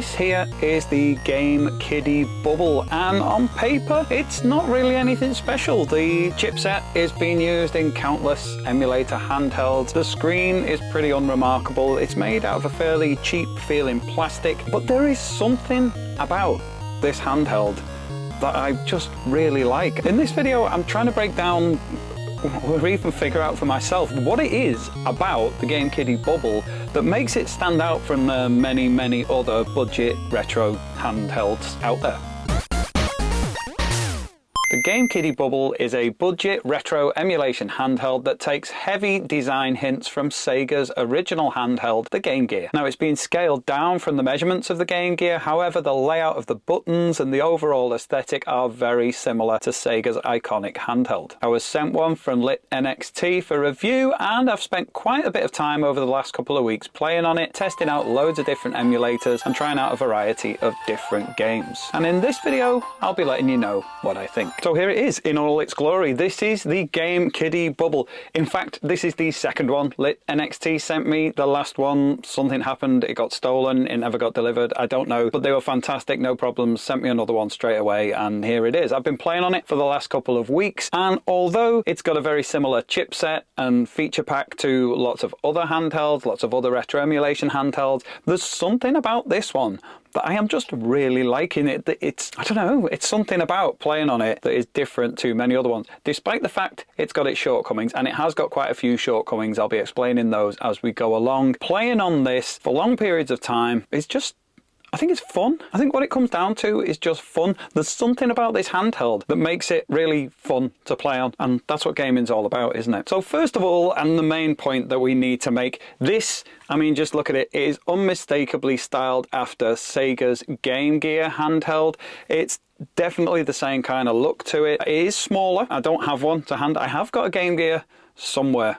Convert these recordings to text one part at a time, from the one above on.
This here is the GameKiddy Bubble, and on paper it's not really anything special. The chipset is being used in countless emulator handhelds. The screen is pretty unremarkable. It's made out of a fairly cheap feeling plastic, but there is something about this handheld that I just really like. In this video I'm trying to break down or even figure out for myself what it is about the GameKiddy Bubble that makes it stand out from the many other budget retro handhelds out there. The GameKiddy Bubble is a budget retro emulation handheld that takes heavy design hints from Sega's original handheld, the Game Gear. Now, it's been scaled down from the measurements of the Game Gear, however the layout of the buttons and the overall aesthetic are very similar to Sega's iconic handheld. I was sent one from Lit NXT for review, and I've spent quite a bit of time over the last couple of weeks playing on it, testing out loads of different emulators and trying out a variety of different games. And in this video, I'll be letting you know what I think. So here it is in all its glory. This is the GameKiddy Bubble. In fact, this is the second one Lit NXT sent me. The last one, something happened, it got stolen, it never got delivered, I don't know. But they were fantastic, no problems, sent me another one straight away, and here it is. I've been playing on it for the last couple of weeks, and although it's got a very similar chipset and feature pack to lots of other handhelds, lots of other retro emulation handhelds, there's something about this one that I am just really liking it. It's, I don't know, it's something about playing on it that is different to many other ones, despite the fact it's got its shortcomings, and it has got quite a few shortcomings. I'll be explaining those as we go along. Playing on this for long periods of time is just, I think it's fun. I think what it comes down to is just fun. There's something about this handheld that makes it really fun to play on, and that's what gaming's all about, isn't it? So first of all, and the main point that we need to make, this, I mean, just look at it, it is unmistakably styled after Sega's Game Gear handheld. It's definitely the same kind of look to it. It is smaller. I don't have one to hand. I have got a Game Gear somewhere,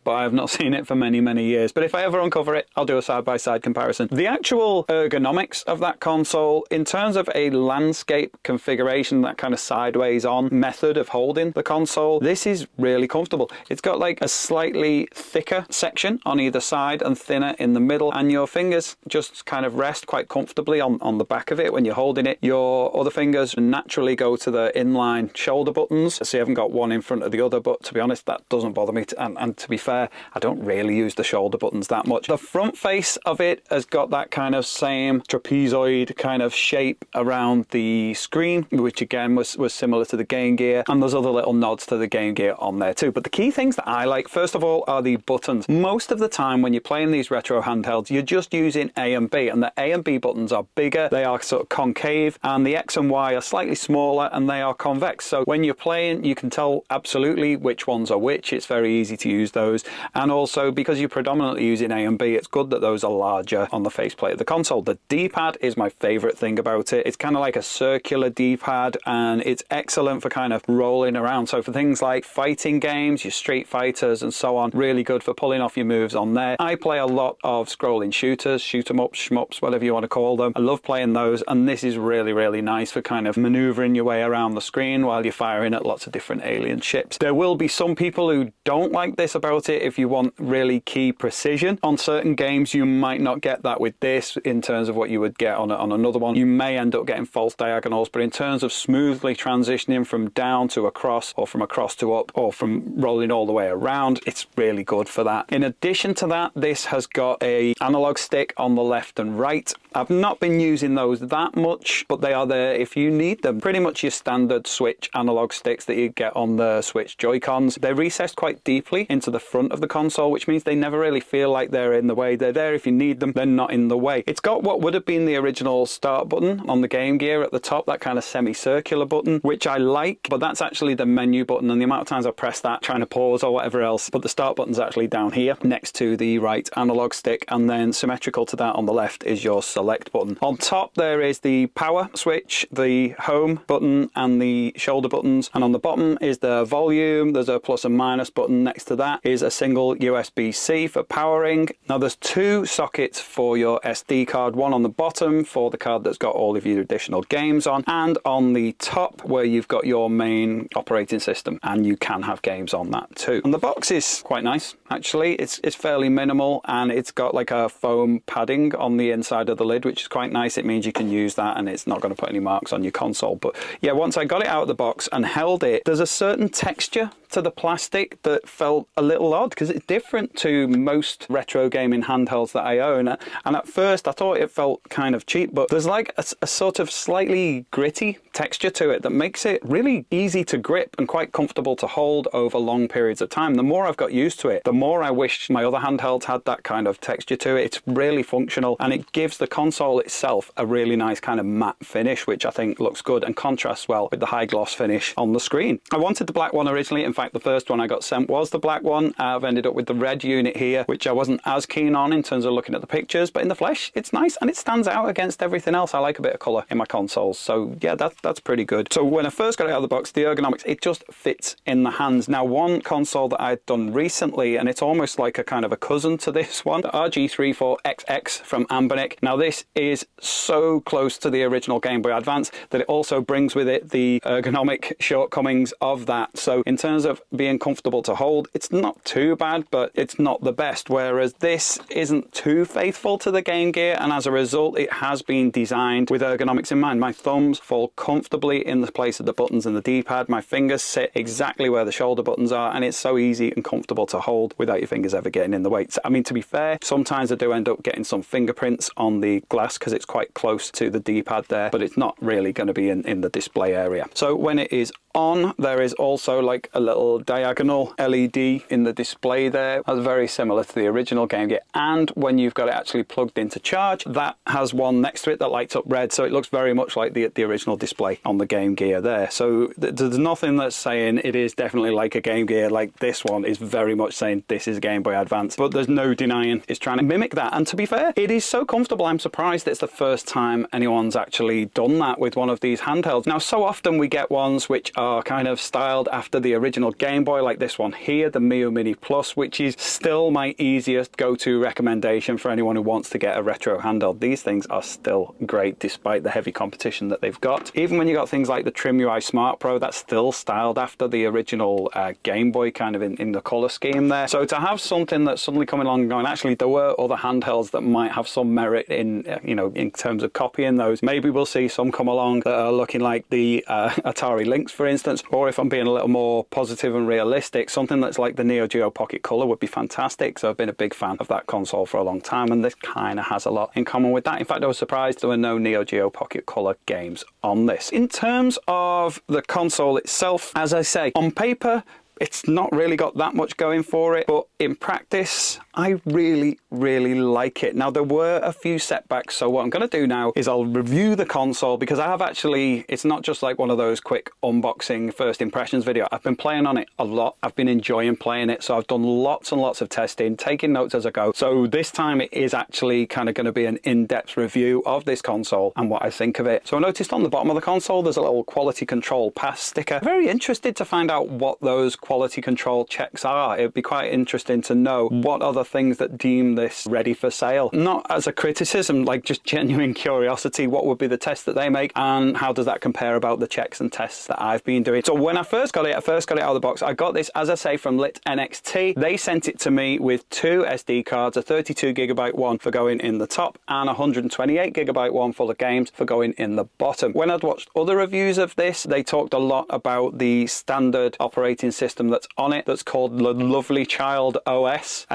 but I have not seen it for many years. But if I ever uncover it, I'll do a side-by-side comparison. The actual ergonomics of that console, in terms of a landscape configuration, that kind of sideways on method of holding the console, this is really comfortable. It's got like a slightly thicker section on either side and thinner in the middle, and your fingers just kind of rest quite comfortably on the back of it when you're holding it. Your other fingers naturally go to the inline shoulder buttons, so you haven't got one in front of the other, but to be honest, that doesn't bother me. And to be fair, I don't really use the shoulder buttons that much. The front face of it has got that kind of same trapezoid kind of shape around the screen, which again was similar to the Game Gear, and there's other little nods to the Game Gear on there too. But the key things that I like, first of all, are the buttons. Most of the time when you're playing these retro handhelds, you're just using A and B, and the A and B buttons are bigger, they are sort of concave, and the X and Y are slightly smaller, and they are convex. So when you're playing, you can tell absolutely which ones are which. It's very easy to use those. And also, because you're predominantly using A and B, it's good that those are larger on the faceplate of the console. The D-pad is my favorite thing about it. It's kind of like a circular D-pad, and it's excellent for kind of rolling around. So for things like fighting games, your Street Fighters and so on, really good for pulling off your moves on there. I play a lot of scrolling shooters, shoot 'em ups, shmups, whatever you want to call them. I love playing those, and this is really nice for kind of maneuvering your way around the screen while you're firing at lots of different alien ships. There will be some people who don't like this about it. If you want really key precision on certain games, you might not get that with this in terms of what you would get on another one. You may end up getting false diagonals, but in terms of smoothly transitioning from down to across, or from across to up, or from rolling all the way around, it's really good for that. In addition to that, this has got a analog stick on the left and right. I've not been using those that much, but they are there if you need them. Pretty much your standard Switch analog sticks that you get on the Switch Joy-Cons. They're recessed quite deeply into the front of the console, which means they never really feel like they're in the way. They're there if you need them, they're not in the way. It's got what would have been the original start button on the Game Gear at the top, that kind of semicircular button, which I like, but that's actually the menu button, and the amount of times I press that trying to pause or whatever else. But the start button's actually down here next to the right analog stick, and then symmetrical to that on the left is your select button. On top there is the power switch, the home button, and the shoulder buttons, and on the bottom is the volume. There's a plus and minus button. Next to that is a single USB-C for powering. Now there's two sockets for your SD card, one on the bottom for the card that's got all of your additional games on, and on the top where you've got your main operating system, and you can have games on that too. And the box is quite nice actually. It's fairly minimal, and it's got like a foam padding on the inside of the lid lid, which is quite nice. It means you can use that and it's not going to put any marks on your console. But yeah, once I got it out of the box and held it, there's a certain texture to the plastic that felt a little odd because it's different to most retro gaming handhelds that I own. And at first I thought it felt kind of cheap, but there's like a sort of slightly gritty texture to it that makes it really easy to grip and quite comfortable to hold over long periods of time. The more I've got used to it, the more I wish my other handhelds had that kind of texture to it. It's really functional and it gives the console itself a really nice kind of matte finish, which I think looks good and contrasts well with the high gloss finish on the screen. I wanted the black one originally. In fact, the first one I got sent was the black one. I've ended up with the red unit here, which I wasn't as keen on in terms of looking at the pictures, but in the flesh, it's nice and it stands out against everything else. I like a bit of colour in my consoles. So yeah, that's pretty good. So when I first got it out of the box, the ergonomics, it just fits in the hands. Now, one console that I'd done recently, and it's almost like a kind of a cousin to this one, the RG34XX from Anbernic. Now, this is so close to the original Game Boy Advance that it also brings with it the ergonomic shortcomings of that. So in terms of being comfortable to hold, it's not too bad, but it's not the best, whereas this isn't too faithful to the Game Gear, and as a result it has been designed with ergonomics in mind. My thumbs fall comfortably in the place of the buttons and the D-pad. My fingers sit exactly where the shoulder buttons are, and it's so easy and comfortable to hold without your fingers ever getting in the way. So, I mean, to be fair, sometimes I do end up getting some fingerprints on the glass because it's quite close to the D-pad there, but it's not really going to be in the display area. So when it is on, there is also like a little diagonal LED in the display there. That's very similar to the original Game Gear. And when you've got it actually plugged into charge, that has one next to it that lights up red. So it looks very much like the original display on the Game Gear there. So there's nothing that's saying it is definitely like a Game Gear. Like this one is very much saying this is a Game Boy Advance, but there's no denying it's trying to mimic that. And to be fair, it is so comfortable. I'm surprised it's the first time anyone's actually done that with one of these handhelds. Now, so often we get ones which are kind of styled after the original Game Boy, like this one here, the Mio Mini Plus, which is still my easiest go-to recommendation for anyone who wants to get a retro handheld. These things are still great despite the heavy competition that they've got. Even when you got things like the Trim UI Smart Pro, that's still styled after the original Game Boy kind of in the color scheme there. So to have something that's suddenly coming along and going, actually there were other handhelds that might have some merit in in terms of copying those. Maybe we'll see some come along that are looking like the Atari Lynx, for instance, or if I'm being a little more positive and realistic, something that's like the Neo Geo Pocket Color would be fantastic. So I've been a big fan of that console for a long time, and this kind of has a lot in common with that. In fact, I was surprised there were no Neo Geo Pocket Color games on this. In terms of the console itself, as I say, on paper, it's not really got that much going for it, but in practice, I really, really like it. Now, there were a few setbacks, so what I'm going to do now is I'll review the console, because I have actually, it's not just like one of those quick unboxing first impressions video. I've been playing on it a lot. I've been enjoying playing it, so I've done lots and lots of testing, taking notes as I go. So this time it is actually kind of going to be an in-depth review of this console and what I think of it. So I noticed on the bottom of the console, there's a little quality control pass sticker. I'm very interested to find out what those quality control checks are. It'd be quite interesting to know what other things that deem this ready for sale. Not as a criticism, like just genuine curiosity. What would be the tests that they make, and how does that compare about the checks and tests that I've been doing? So when I first got it out of the box, I got this, as I say, from Lit NXT. They sent it to me with two SD cards, a 32GB one for going in the top and a 128GB one full of games for going in the bottom. When I'd watched other reviews of this, they talked a lot about the standard operating system that's on it, that's called the Lovely Child OS.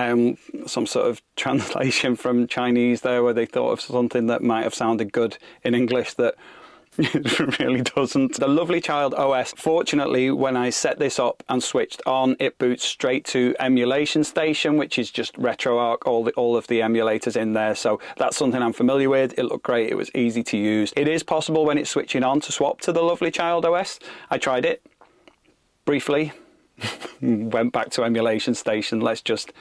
Some sort of translation from Chinese there, where they thought of something that might have sounded good in English that it really doesn't. The Lovely Child OS, fortunately, when I set this up and switched on, it boots straight to Emulation Station, which is just RetroArch, all of the emulators in there. So that's something I'm familiar with. It looked great. It was easy to use. It is possible when it's switching on to swap to the Lovely Child OS. I tried it briefly. Went back to Emulation Station. Let's just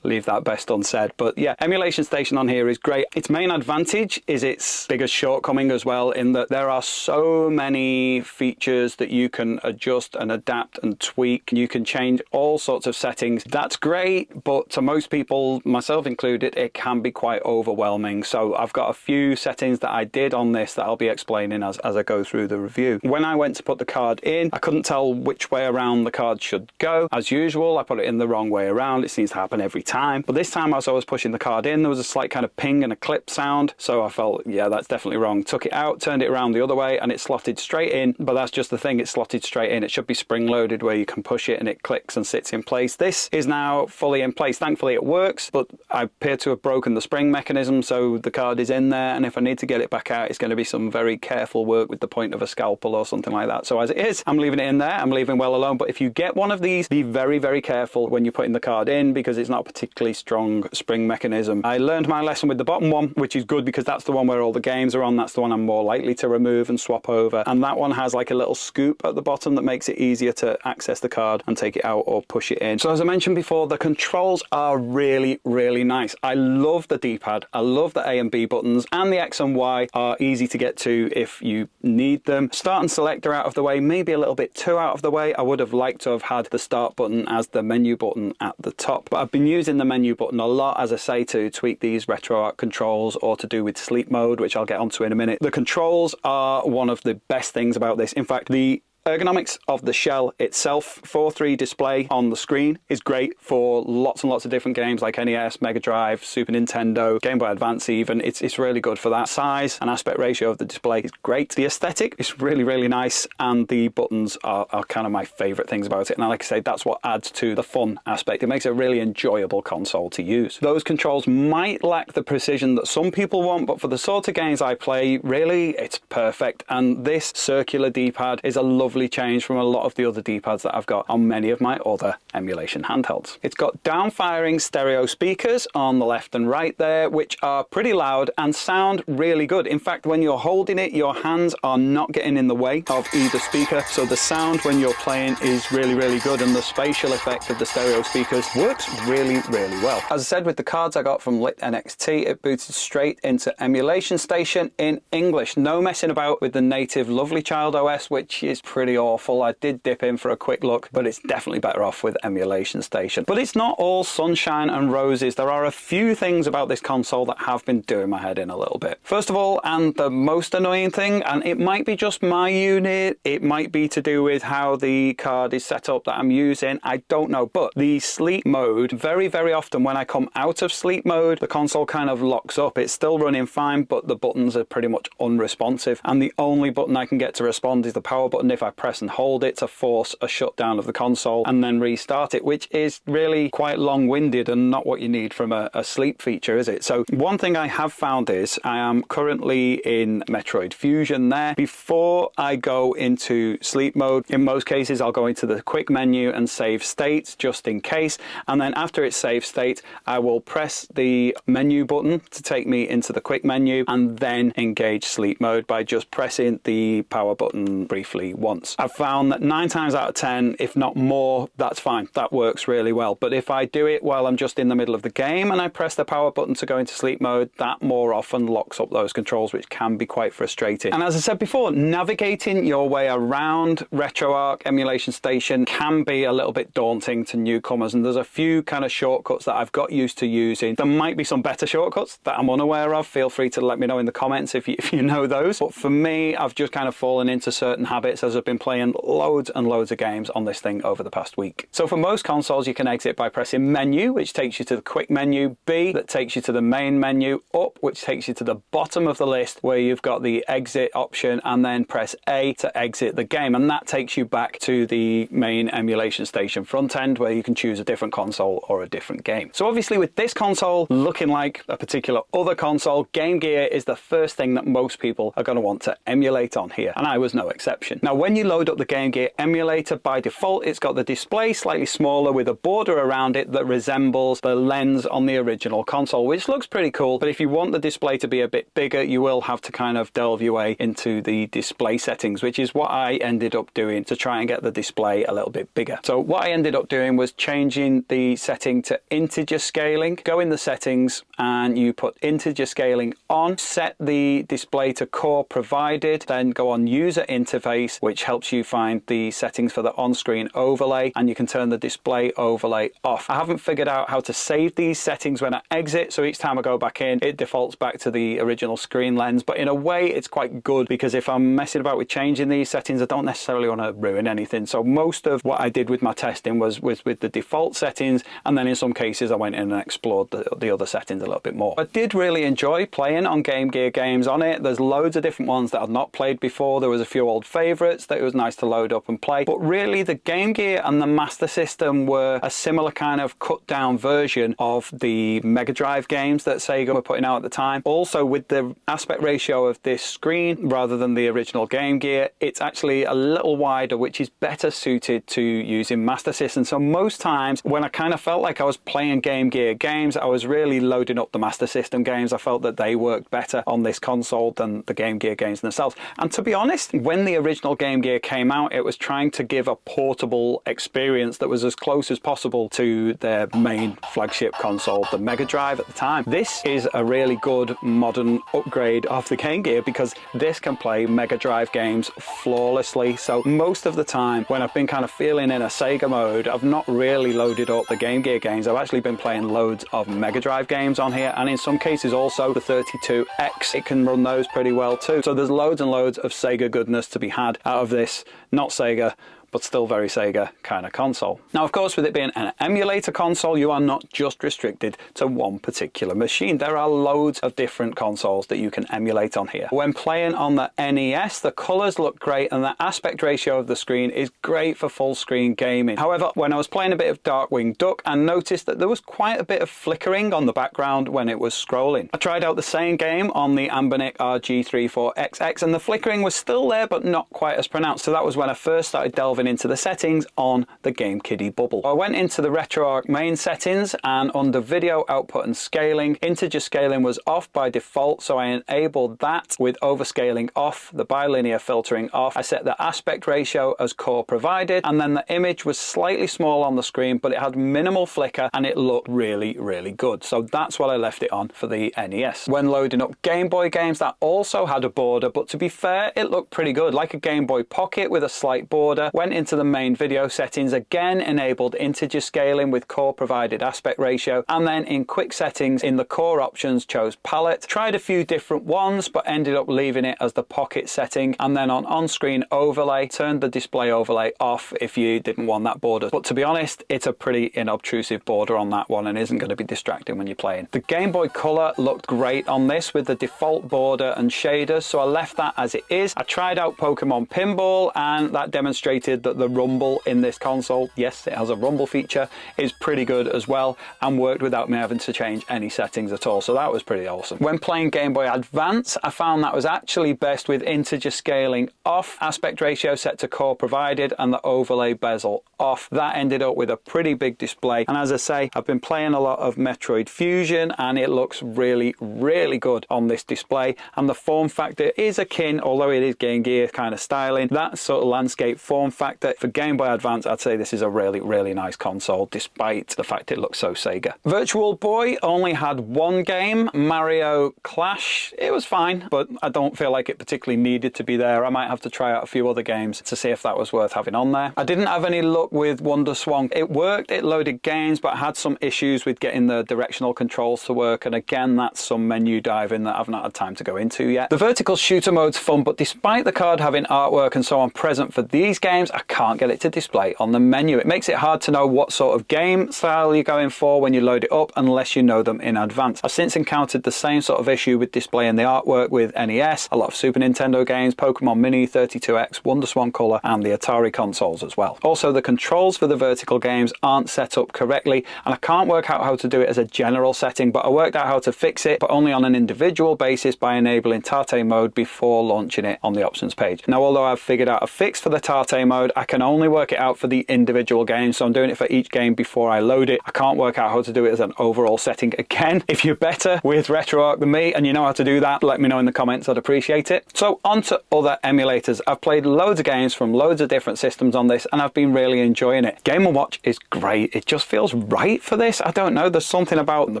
leave that best unsaid. But yeah, Emulation Station on here is great. Its main advantage is its biggest shortcoming as well, in that there are so many features that you can adjust and adapt and tweak. You can change all sorts of settings. That's great, but to most people, myself included, it can be quite overwhelming. So I've got a few settings that I did on this that I'll be explaining as I go through the review. When I went to put the card in, I couldn't tell which way around the card should go. As usual, I put it in the wrong way around. It seems to happen every time. But this time, as I was pushing the card in, there was a slight kind of ping and a clip sound. So I felt, yeah, that's definitely wrong. Took it out, turned it around the other way, and it slotted straight in. But that's just the thing, it's slotted straight in. It should be spring-loaded where you can push it and it clicks and sits in place. This is now fully in place. Thankfully, it works, but I appear to have broken the spring mechanism, so the card is in there, and if I need to get it back out, it's going to be some very careful work with the point of a scalpel or something like that. So as it is, I'm leaving it in there. I'm leaving well alone. But if you get one of these, be very, very careful when you're putting the card in, because it's not a particularly strong spring mechanism. I learned my lesson with the bottom one, which is good because that's the one where all the games are on. That's the one I'm more likely to remove and swap over. And that one has like a little scoop at the bottom that makes it easier to access the card and take it out or push it in. So as I mentioned before, the controls are really, really nice. I love the D-pad. I love the A and B buttons, and the X and Y are easy to get to if you need them. Start and select are out of the way, maybe a little bit too out of the way. I would have liked to have had the start button as the menu button at the top, but I've been using the menu button a lot, as I say, to tweak these RetroArch controls or to do with sleep mode, which I'll get onto in a minute. The controls are one of the best things about this. In fact, the ergonomics of the shell itself, 4:3 display on the screen, is great for lots and lots of different games like NES, Mega Drive, Super Nintendo, Game Boy Advance even. It's really good for that. Size and aspect ratio of the display is great. The aesthetic is really, really nice, and the buttons are kind of my favourite things about it. And like I say, that's what adds to the fun aspect. It makes it a really enjoyable console to use. Those controls might lack the precision that some people want, but for the sort of games I play, really, it's perfect. And this circular D-pad is a lovely change from a lot of the other D-pads that I've got on many of my other emulation handhelds. It's got down-firing stereo speakers on the left and right there, which are pretty loud and sound really good. In fact, when you're holding it, your hands are not getting in the way of either speaker, so the sound when you're playing is really, really good, and the spatial effect of the stereo speakers works really, really well. As I said, with the cards I got from Lit NXT, it booted straight into Emulation Station in English. No messing about with the native Lovely Child OS, which is pretty awful. I did dip in for a quick look, but it's definitely better off with Emulation Station. But it's not all sunshine and roses. There are a few things about this console that have been doing my head in a little bit. First of all, and the most annoying thing, and it might be just my unit, it might be to do with how the card is set up that I'm using, I don't know, but the sleep mode, very, very often when I come out of sleep mode, the console kind of locks up. It's still running fine, but the buttons are pretty much unresponsive, and the only button I can get to respond is the power button if I press and hold it to force a shutdown of the console and then restart it, which is really quite long-winded and not what you need from a sleep feature, is it? So one thing I have found is I am currently in Metroid Fusion there. Before I go into sleep mode, in most cases I'll go into the quick menu and save state just in case, and then after it's saved state I will press the menu button to take me into the quick menu and then engage sleep mode by just pressing the power button briefly once. I've found that 9 times out of 10, if not more, that's fine. That works really well. But if I do it while I'm just in the middle of the game and I press the power button to go into sleep mode, that more often locks up those controls, which can be quite frustrating. And as I said before, navigating your way around RetroArch Emulation Station can be a little bit daunting to newcomers, and there's a few kind of shortcuts that I've got used to using. There might be some better shortcuts that I'm unaware of. Feel free to let me know in the comments if you know those. But for me, I've just kind of fallen into certain habits as I've been playing loads and loads of games on this thing over the past week. So for most consoles, you can exit by pressing menu, which takes you to the quick menu, B, that takes you to the main menu, up, which takes you to the bottom of the list where you've got the exit option, and then press A to exit the game, and that takes you back to the main Emulation Station front end where you can choose a different console or a different game. So obviously with this console looking like a particular other console, Game Gear is the first thing that most people are going to want to emulate on here, and I was no exception. Now when you load up the Game Gear emulator, by default it's got the display slightly smaller with a border around it that resembles the lens on the original console, which looks pretty cool. But if you want the display to be a bit bigger, you will have to kind of delve your way into the display settings, which is what I ended up doing to try and get the display a little bit bigger. So what I ended up doing was changing the setting to integer scaling. Go in the settings and you put integer scaling on, set the display to core provided, then go on user interface, which helps you find the settings for the on-screen overlay, and you can turn the display overlay off. I haven't figured out how to save these settings when I exit, so each time I go back in, it defaults back to the original screen lens, but in a way it's quite good, because if I'm messing about with changing these settings, I don't necessarily want to ruin anything. So most of what I did with my testing was with the default settings, and then in some cases I went in and explored the other settings a little bit more. I did really enjoy playing on Game Gear games on it. There's loads of different ones that I've not played before. There was a few old favorites that it was nice to load up and play, but really the Game Gear and the Master System were a similar kind of cut down version of the Mega Drive games that Sega were putting out at the time. Also, with the aspect ratio of this screen rather than the original Game Gear, it's actually a little wider, which is better suited to using Master System. So most times when I kind of felt like I was playing Game Gear games, I was really loading up the Master System games. I felt that they worked better on this console than the Game Gear games themselves. And to be honest, when the original Game Gear came out, it was trying to give a portable experience that was as close as possible to their main flagship console, the Mega Drive at the time. This is a really good modern upgrade of the Game Gear, because this can play Mega Drive games flawlessly. So most of the time when I've been kind of feeling in a Sega mode, I've not really loaded up the Game Gear games. I've actually been playing loads of Mega Drive games on here, and in some cases also the 32X, it can run those pretty well too. So there's loads and loads of Sega goodness to be had out of this not Sega but still very Sega kind of console. Now, of course, with it being an emulator console, you are not just restricted to one particular machine. There are loads of different consoles that you can emulate on here. When playing on the NES, the colors look great and the aspect ratio of the screen is great for full screen gaming. However, when I was playing a bit of Darkwing Duck, I noticed that there was quite a bit of flickering on the background when it was scrolling. I tried out the same game on the Anbernic RG34XX and the flickering was still there, but not quite as pronounced. So that was when I first started delving into the settings on the GameKiddy Bubble. I went into the RetroArch main settings, and under video output and scaling, integer scaling was off by default, so I enabled that with overscaling off, the bilinear filtering off. I set the aspect ratio as core provided, and then the image was slightly small on the screen, but it had minimal flicker and it looked really, really good. So that's what I left it on for the NES. When loading up Game Boy games, that also had a border, but to be fair, it looked pretty good, like a Game Boy Pocket with a slight border. Went into the main video settings, again enabled integer scaling with core provided aspect ratio, and then in quick settings in the core options chose palette. Tried a few different ones but ended up leaving it as the pocket setting, and then on-screen overlay, turned the display overlay off if you didn't want that border. But to be honest, it's a pretty inobtrusive border on that one and isn't going to be distracting when you're playing. The Game Boy Color looked great on this with the default border and shaders, so I left that as it is. I tried out Pokemon Pinball and that demonstrated that the rumble in this console, yes, it has a rumble feature, is pretty good as well and worked without me having to change any settings at all, so that was pretty awesome. When playing Game Boy Advance, I found that was actually best with integer scaling off, aspect ratio set to core provided, and the overlay bezel off. That ended up with a pretty big display, and as I say, I've been playing a lot of Metroid Fusion and it looks really, really good on this display, and the form factor is akin, although it is Game Gear kind of styling, that sort of landscape form factor. For Game Boy Advance, I'd say this is a really, really nice console, despite the fact it looks so Sega. Virtual Boy only had one game, Mario Clash. It was fine, but I don't feel like it particularly needed to be there. I might have to try out a few other games to see if that was worth having on there. I didn't have any luck with WonderSwan. It worked, it loaded games, but I had some issues with getting the directional controls to work, and again, that's some menu diving that I've not had time to go into yet. The vertical shooter mode's fun, but despite the card having artwork and so on present for these games, I can't get it to display on the menu. It makes it hard to know what sort of game style you're going for when you load it up unless you know them in advance. I've since encountered the same sort of issue with displaying the artwork with NES, a lot of Super Nintendo games, Pokemon Mini, 32X, WonderSwan Color, and the Atari consoles as well. Also, the controls for the vertical games aren't set up correctly, and I can't work out how to do it as a general setting, but I worked out how to fix it, but only on an individual basis by enabling Tate mode before launching it on the options page. Now, although I've figured out a fix for the Tate mode, load. I can only work it out for the individual games, so I'm doing it for each game before I load it. I can't work out how to do it as an overall setting. Again, if you're better with RetroArch than me and you know how to do that, let me know in the comments. I'd appreciate it. So on to other emulators. I've played loads of games from loads of different systems on this, and I've been really enjoying it. Game & Watch is great. It just feels right for this. I don't know, there's something about the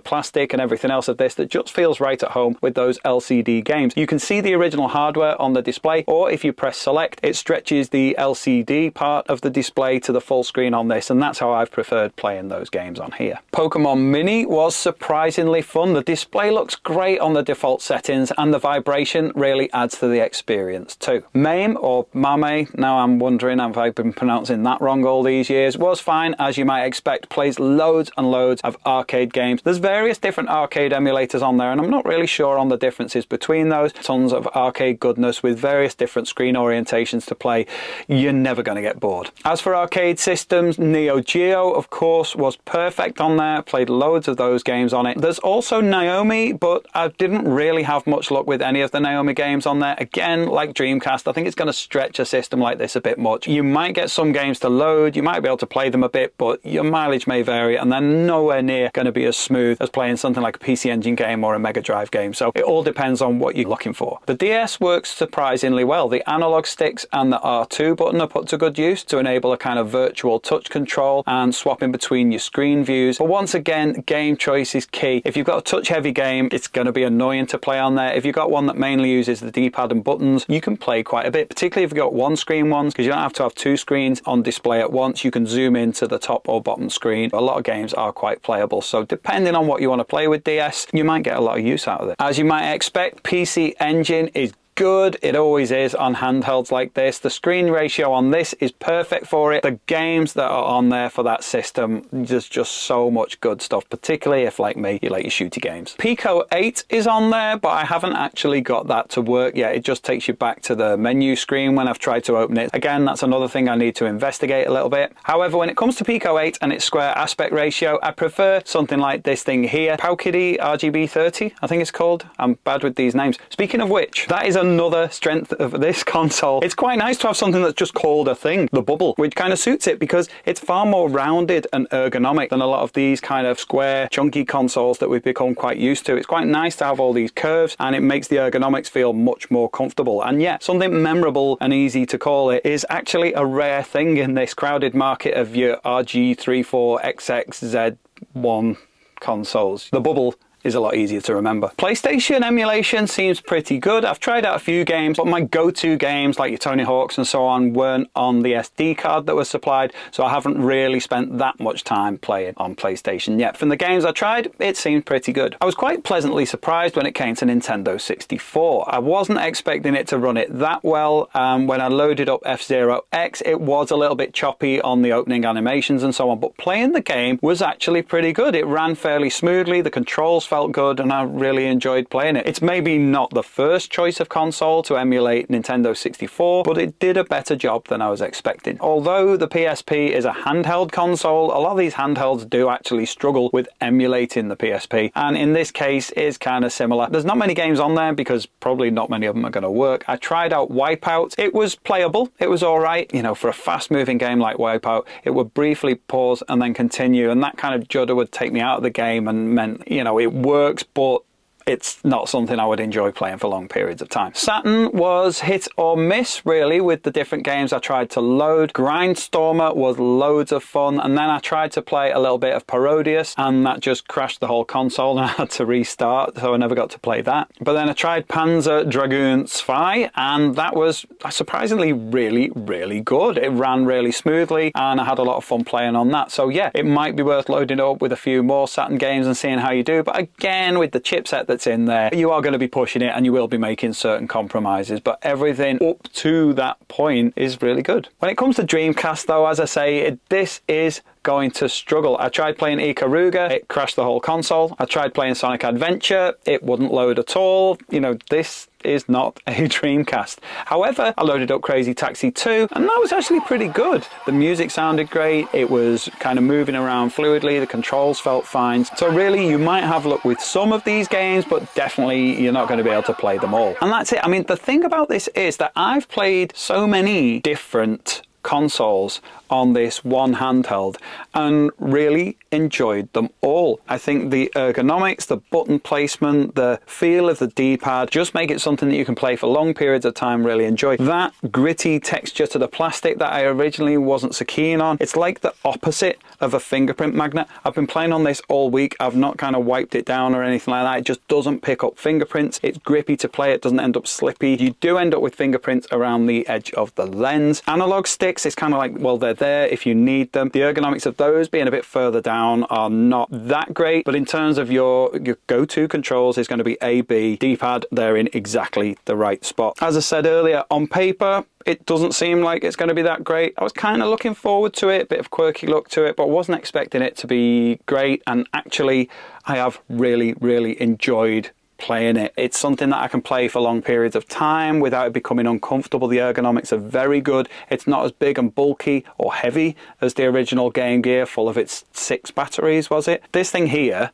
plastic and everything else of this that just feels right at home with those LCD games. You can see the original hardware on the display, or if you press select, it stretches the LCD part of the display to the full screen on this, and that's how I've preferred playing those games on here. Pokemon Mini was surprisingly fun. The display looks great on the default settings, and the vibration really adds to the experience too. MAME, or Mame, now I'm wondering if I've been pronouncing that wrong all these years, was fine as you might expect. Plays loads and loads of arcade games. There's various different arcade emulators on there, and I'm not really sure on the differences between those. Tons of arcade goodness with various different screen orientations to play. You're never going to get bored. As for arcade systems, Neo Geo, of course, was perfect on there. Played loads of those games on it. There's also Naomi, but I didn't really have much luck with any of the Naomi games on there. Again, like Dreamcast, I think it's going to stretch a system like this a bit much. You might get some games to load, you might be able to play them a bit, but your mileage may vary, and they're nowhere near going to be as smooth as playing something like a PC Engine game or a Mega Drive game. So it all depends on what you're looking for. The DS works surprisingly well. The analog sticks and the R2 button are put to good use to enable a kind of virtual touch control and swapping between your screen views. But once again, game choice is key. If you've got a touch heavy game, it's going to be annoying to play on there. If you've got one that mainly uses the D-pad and buttons, you can play quite a bit, particularly if you've got one screen ones, because you don't have to have two screens on display at once. You can zoom into the top or bottom screen. A lot of games are quite playable, so depending on what you want to play with DS, you might get a lot of use out of it. As you might expect, PC Engine is good. It always is on handhelds like this. The screen ratio on this is perfect for it. The games that are on there for that system, there's just so much good stuff, particularly if, like me, you like your shooty games. Pico 8 is on there, but I haven't actually got that to work yet. It just takes you back to the menu screen when I've tried to open it. Again, that's another thing I need to investigate a little bit. However, when it comes to Pico 8 and its square aspect ratio, I prefer something like this thing here. GameKiddy RGB 30, I think it's called. I'm bad with these names. Speaking of which, that is another strength of this console. It's quite nice to have something that's just called a thing, the bubble, which kind of suits it because it's far more rounded and ergonomic than a lot of these kind of square, chunky consoles that we've become quite used to. It's quite nice to have all these curves, and it makes the ergonomics feel much more comfortable. And yet, something memorable and easy to call it is actually a rare thing in this crowded market of your RG34XX Z1 consoles. The bubble is a lot easier to remember. PlayStation emulation seems pretty good. I've tried out a few games, but my go-to games like your Tony Hawks and so on weren't on the SD card that was supplied, so I haven't really spent that much time playing on PlayStation yet. From the games I tried, it seemed pretty good. I was quite pleasantly surprised when it came to Nintendo 64. I wasn't expecting it to run it that well. When I loaded up F-Zero X, it was a little bit choppy on the opening animations and so on, but playing the game was actually pretty good. It ran fairly smoothly, the controls felt good, and I really enjoyed playing it. It's maybe not the first choice of console to emulate Nintendo 64, but it did a better job than I was expecting. Although the PSP is a handheld console, a lot of these handhelds do actually struggle with emulating the PSP, and in this case it's kind of similar. There's not many games on there because probably not many of them are going to work. I tried out Wipeout. It was playable. It was alright. You know, for a fast-moving game like Wipeout, it would briefly pause and then continue, and that kind of judder would take me out of the game and meant, you know, it works, but it's not something I would enjoy playing for long periods of time. Saturn was hit or miss, really, with the different games I tried to load. Grindstormer was loads of fun, and then I tried to play a little bit of Parodius, and that just crashed the whole console, and I had to restart, so I never got to play that. But then I tried Panzer Dragoon 2, and that was surprisingly really, really good. It ran really smoothly, and I had a lot of fun playing on that. So yeah, it might be worth loading it up with a few more Saturn games and seeing how you do, but again, with the chipset that's in there, you are going to be pushing it and you will be making certain compromises, but everything up to that point is really good. When it comes to Dreamcast though, as I say, this is going to struggle. I tried playing Ikaruga, it crashed the whole console. I tried playing Sonic Adventure, it wouldn't load at all. You know, this is not a Dreamcast. However, I loaded up Crazy Taxi 2, and that was actually pretty good. The music sounded great, it was kind of moving around fluidly, the controls felt fine. So really, you might have luck with some of these games, but definitely you're not going to be able to play them all. And that's it. I mean, the thing about this is that I've played so many different consoles on this one handheld and really enjoyed them all. I think the ergonomics, the button placement, the feel of the D-pad just make it something that you can play for long periods of time, really enjoy. That gritty texture to the plastic that I originally wasn't so keen on, it's like the opposite of a fingerprint magnet. I've been playing on this all week. I've not kind of wiped it down or anything like that. It just doesn't pick up fingerprints. It's grippy to play. It doesn't end up slippy. You do end up with fingerprints around the edge of the lens. Analog sticks, it's kind of like, well, they're there if you need them. The ergonomics of those being a bit further down are not that great, but in terms of your go-to controls is going to be A, B, D-pad, they're in exactly the right spot. As I said earlier, on paper, it doesn't seem like it's going to be that great. I was kind of looking forward to it, a bit of quirky look to it, but wasn't expecting it to be great. And actually, I have really, really enjoyed playing it. It's something that I can play for long periods of time without it becoming uncomfortable. The ergonomics are very good. It's not as big and bulky or heavy as the original Game Gear, full of its 6 batteries, was it? This thing here,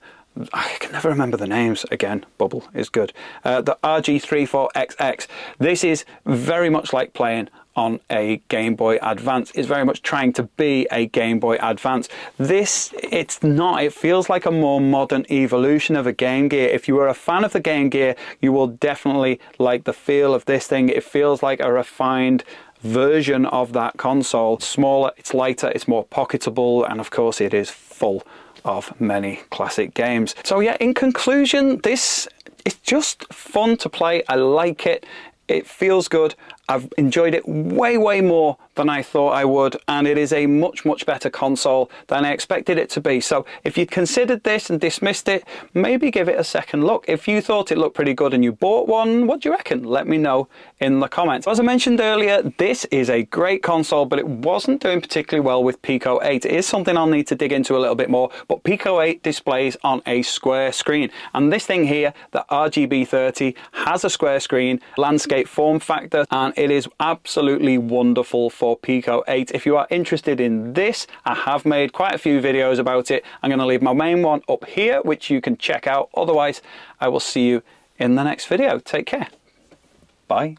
I can never remember the names. Again, Bubble is good. The RG34XX. This is very much like playing on a Game Boy Advance. It's very much trying to be a Game Boy Advance. This, it's not. It feels like a more modern evolution of a Game Gear. If you were a fan of the Game Gear, you will definitely like the feel of this thing. It feels like a refined version of that console. It's smaller, it's lighter, it's more pocketable, and of course it is full of many classic games. So yeah, in conclusion, this is just fun to play. I like it. It feels good. I've enjoyed it way, way more than I thought I would, and it is a much, much better console than I expected it to be. So if you considered this and dismissed it, maybe give it a second look. If you thought it looked pretty good and you bought one, what do you reckon? Let me know in the comments. As I mentioned earlier, this is a great console, but it wasn't doing particularly well with Pico 8. It is something I'll need to dig into a little bit more, but Pico 8 displays on a square screen. And this thing here, the RGB30, has a square screen, landscape form factor, and it is absolutely wonderful for Pico 8. If you are interested in this, I have made quite a few videos about it. I'm going to leave my main one up here, which you can check out. Otherwise, I will see you in the next video. Take care. Bye.